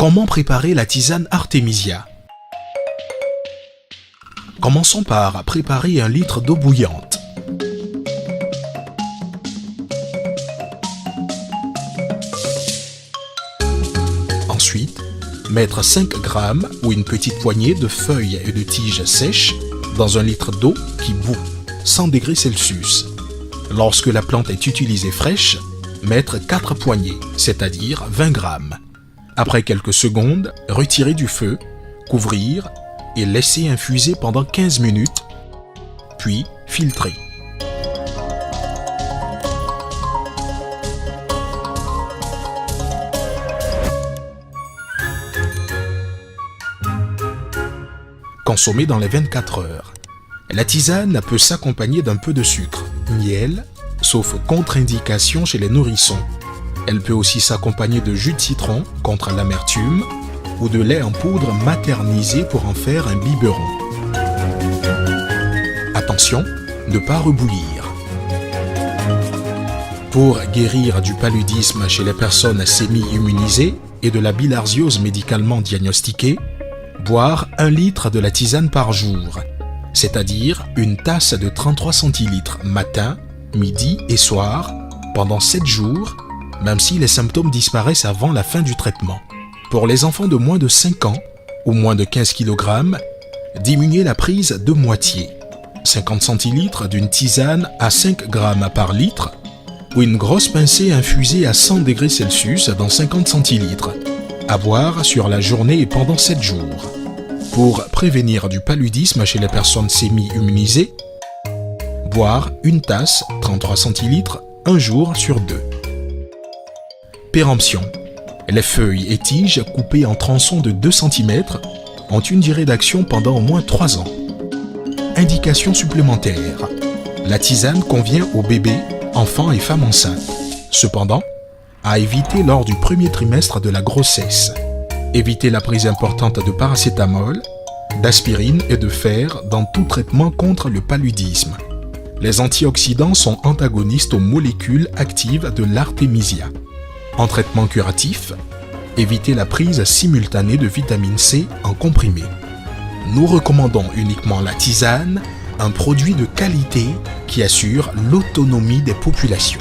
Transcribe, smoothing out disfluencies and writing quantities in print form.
Comment préparer la tisane Artemisia? Commençons par préparer 1 litre d'eau bouillante. Ensuite, mettre 5 grammes ou une petite poignée de feuilles et de tiges sèches dans 1 litre d'eau qui bout, 100 degrés Celsius. Lorsque la plante est utilisée fraîche, mettre 4 poignées, c'est-à-dire 20 grammes. Après quelques secondes, retirer du feu, couvrir et laisser infuser pendant 15 minutes, puis filtrer. Consommer dans les 24 heures. La tisane peut s'accompagner d'un peu de sucre, miel, sauf contre-indication chez les nourrissons. Elle peut aussi s'accompagner de jus de citron contre l'amertume ou de lait en poudre maternisé pour en faire un biberon. Attention, ne pas rebouillir. Pour guérir du paludisme chez les personnes sémi-immunisées et de la bilharziose médicalement diagnostiquée, boire 1 litre de la tisane par jour, c'est-à-dire une tasse de 33 centilitres matin, midi et soir pendant 7 jours, même si les symptômes disparaissent avant la fin du traitement. Pour les enfants de moins de 5 ans ou moins de 15 kg, diminuez la prise de moitié, 50 centilitres d'une tisane à 5 grammes par litre ou une grosse pincée infusée à 100 degrés Celsius dans 50 centilitres, à boire sur la journée et pendant 7 jours. Pour prévenir du paludisme chez les personnes sémi-immunisées, boire une tasse, 33 centilitres, 1 jour sur 2. Péremption. Les feuilles et tiges coupées en tronçons de 2 cm ont une durée d'action pendant au moins 3 ans. Indications supplémentaires. La tisane convient aux bébés, enfants et femmes enceintes. Cependant, à éviter lors du premier trimestre de la grossesse. Évitez la prise importante de paracétamol, d'aspirine et de fer dans tout traitement contre le paludisme. Les antioxydants sont antagonistes aux molécules actives de l'artémisia. En traitement curatif, évitez la prise simultanée de vitamine C en comprimé. Nous recommandons uniquement la tisane, un produit de qualité qui assure l'autonomie des populations.